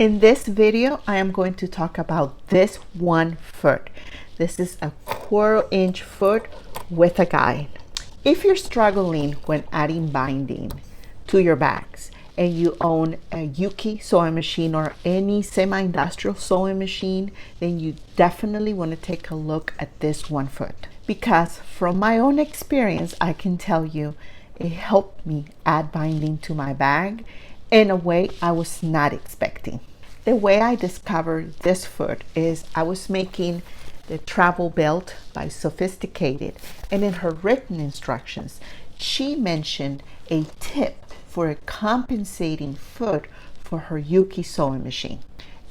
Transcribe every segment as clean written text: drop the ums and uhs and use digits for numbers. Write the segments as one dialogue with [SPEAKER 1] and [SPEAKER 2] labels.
[SPEAKER 1] In this video, I am going to talk about this 1 foot. This is a 1/4 inch foot with a guide. If you're struggling when adding binding to your bags and you own a Juki sewing machine or any semi-industrial sewing machine, then you definitely want to take a look at this 1 foot. Because from my own experience, I can tell you it helped me add binding to my bag in a way I was not expecting. The way I discovered this foot is I was making the travel belt by Sophisticated, and in her written instructions, she mentioned a tip for a compensating foot for her Juki sewing machine.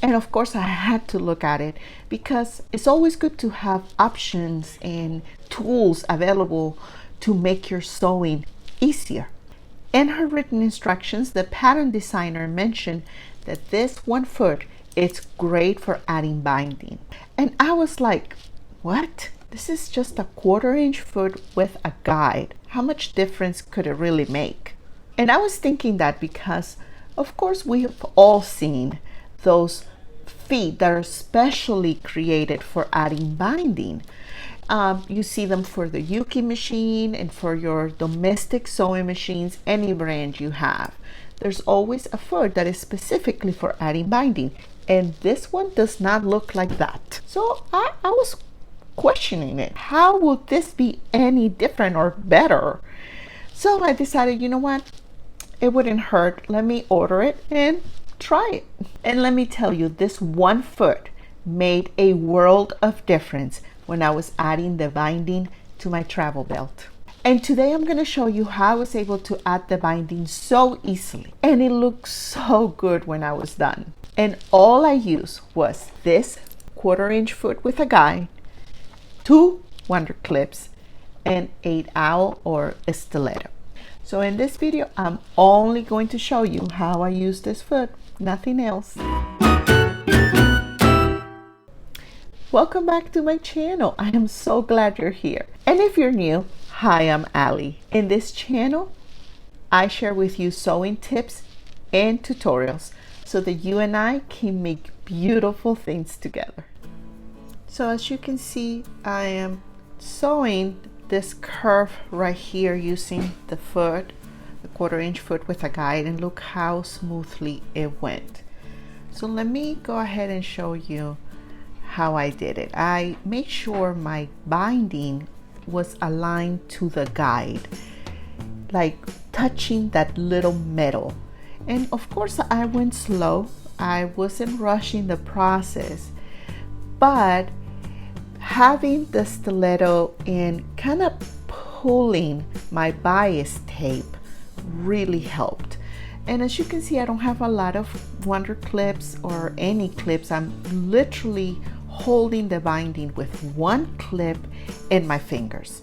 [SPEAKER 1] And of course, I had to look at it because it's always good to have options and tools available to make your sewing easier. In her written instructions, the pattern designer mentioned that this 1 foot is great for adding binding. And I was like, what? This is just a 1/4 inch foot with a guide. How much difference could it really make? And I was thinking that because, of course, we have all seen those feet that are specially created for adding binding. You see them for the Juki machine and for your domestic sewing machines, any brand you have. There's always a foot that is specifically for adding binding. And this one does not look like that. So I was questioning it. How would this be any different or better? So I decided, you know what? It wouldn't hurt. Let me order it and try it. And let me tell you, this 1 foot made a world of difference when I was adding the binding to my travel belt. And today I'm going to show you how I was able to add the binding so easily. And it looked so good when I was done. And all I used was this 1/4 inch foot with a guide, 2 wonder clips, and 8 owl or a stiletto. So in this video, I'm only going to show you how I use this foot, nothing else. Welcome back to my channel. I am so glad you're here. And if you're new, hi, I'm Allie. In this channel, I share with you sewing tips and tutorials so that you and I can make beautiful things together. So as you can see, I am sewing this curve right here using the foot, the 1/4 inch foot with a guide, and look how smoothly it went. So let me go ahead and show you how I did it. I made sure my binding was aligned to the guide, like touching that little metal. And of course I went slow. I wasn't rushing the process, but having the stiletto and kind of pulling my bias tape really helped. And as you can see, I don't have a lot of wonder clips or any clips. I'm literally holding the binding with 1 clip in my fingers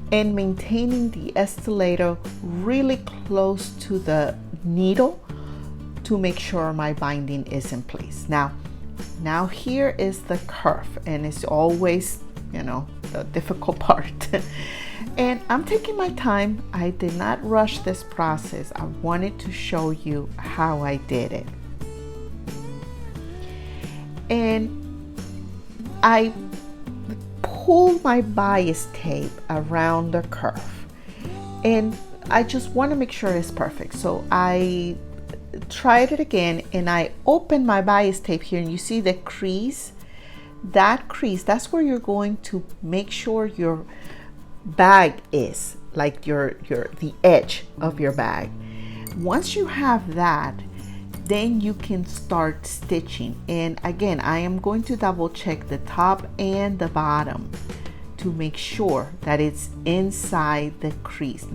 [SPEAKER 1] and maintaining the stiletto really close to the needle to make sure my binding is in place. Now here is the curve, and it's always, you know, the difficult part. And I'm taking my time. I did not rush this process. I wanted to show you how I did it. And I pull my bias tape around the curve, and I just want to make sure it's perfect. So I tried it again, and I opened my bias tape here, and you see the crease. That crease, that's where you're going to make sure your bag is, like the edge of your bag. Once you have that, then you can start stitching. And again, I am going to double check the top and the bottom to make sure that it's inside the crease.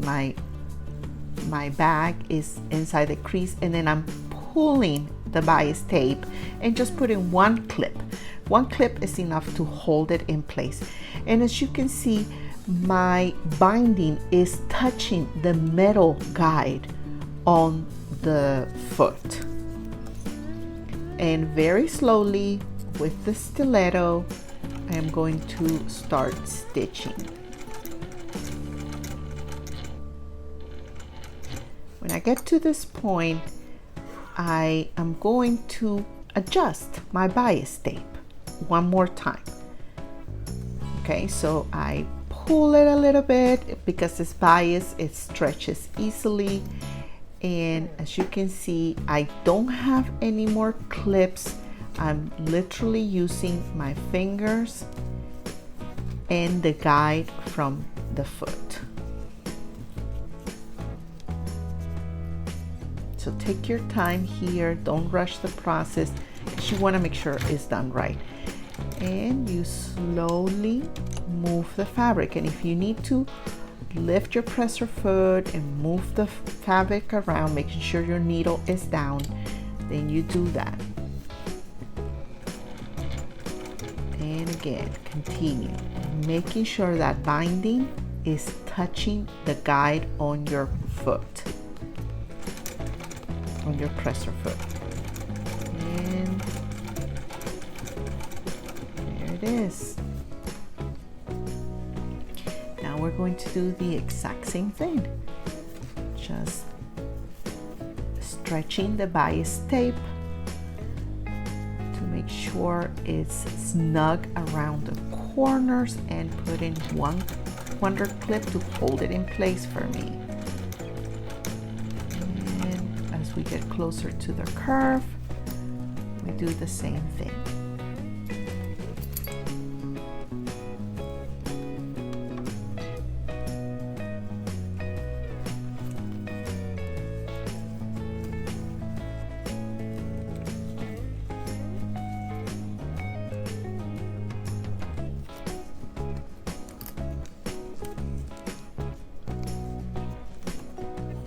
[SPEAKER 1] My bag is inside the crease, and then I'm pulling the bias tape and just putting 1 clip. 1 clip is enough to hold it in place. And as you can see, my binding is touching the metal guide on the foot. And very slowly with the stiletto, I am going to start stitching. When I get to this point, I am going to adjust my bias tape one more time. Okay, so I pull it a little bit because this bias, it stretches easily. And as you can see, I don't have any more clips. I'm literally using my fingers and the guide from the foot. So take your time here, don't rush the process, because you want to make sure it's done right. And you slowly move the fabric, and if you need to, lift your presser foot and move the fabric around, making sure your needle is down, then you do that. And again, continue, making sure that binding is touching the guide on your foot, on your presser foot. And there it is. Now we're going to do the exact same thing, just stretching the bias tape to make sure it's snug around the corners, and put in one wonder clip to hold it in place for me. And as we get closer to the curve, we do the same thing.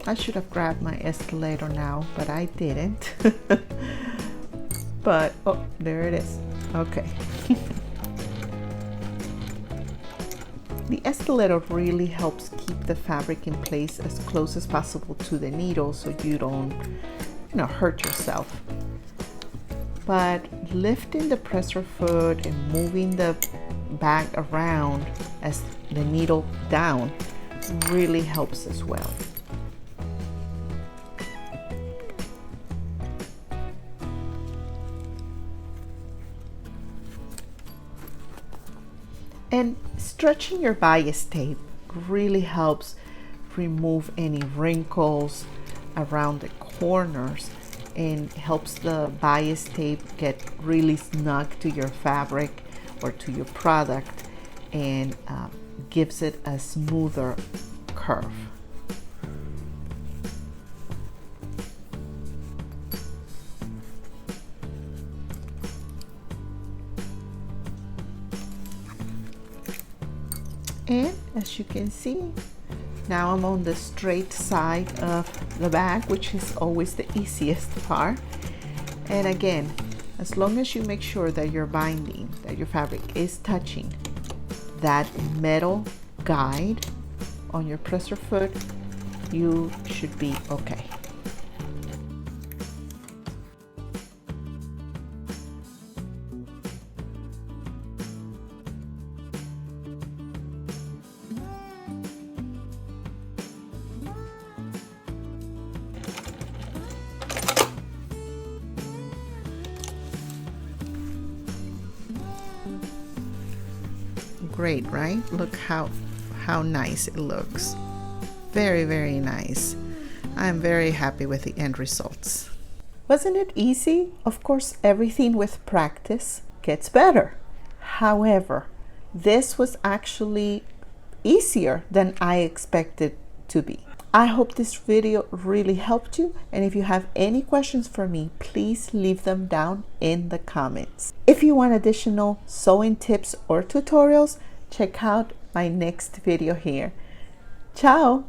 [SPEAKER 1] I should have grabbed my escalator now, but I didn't. But, oh, there it is. Okay. The escalator really helps keep the fabric in place as close as possible to the needle, so you don't, hurt yourself. But lifting the presser foot and moving the bag around as the needle down really helps as well. And stretching your bias tape really helps remove any wrinkles around the corners, and helps the bias tape get really snug to your fabric or to your product, and gives it a smoother curve. And as you can see, now I'm on the straight side of the bag, which is always the easiest part. And again, as long as you make sure that your binding, that your fabric is touching that metal guide on your presser foot, you should be okay. Great, right? Look how nice it looks. Very, very nice. I'm very happy with the end results. Wasn't it easy? Of course, everything with practice gets better. However, this was actually easier than I expected to be. I hope this video really helped you, and if you have any questions for me, please leave them down in the comments. If you want additional sewing tips or tutorials, check out my next video here. Ciao!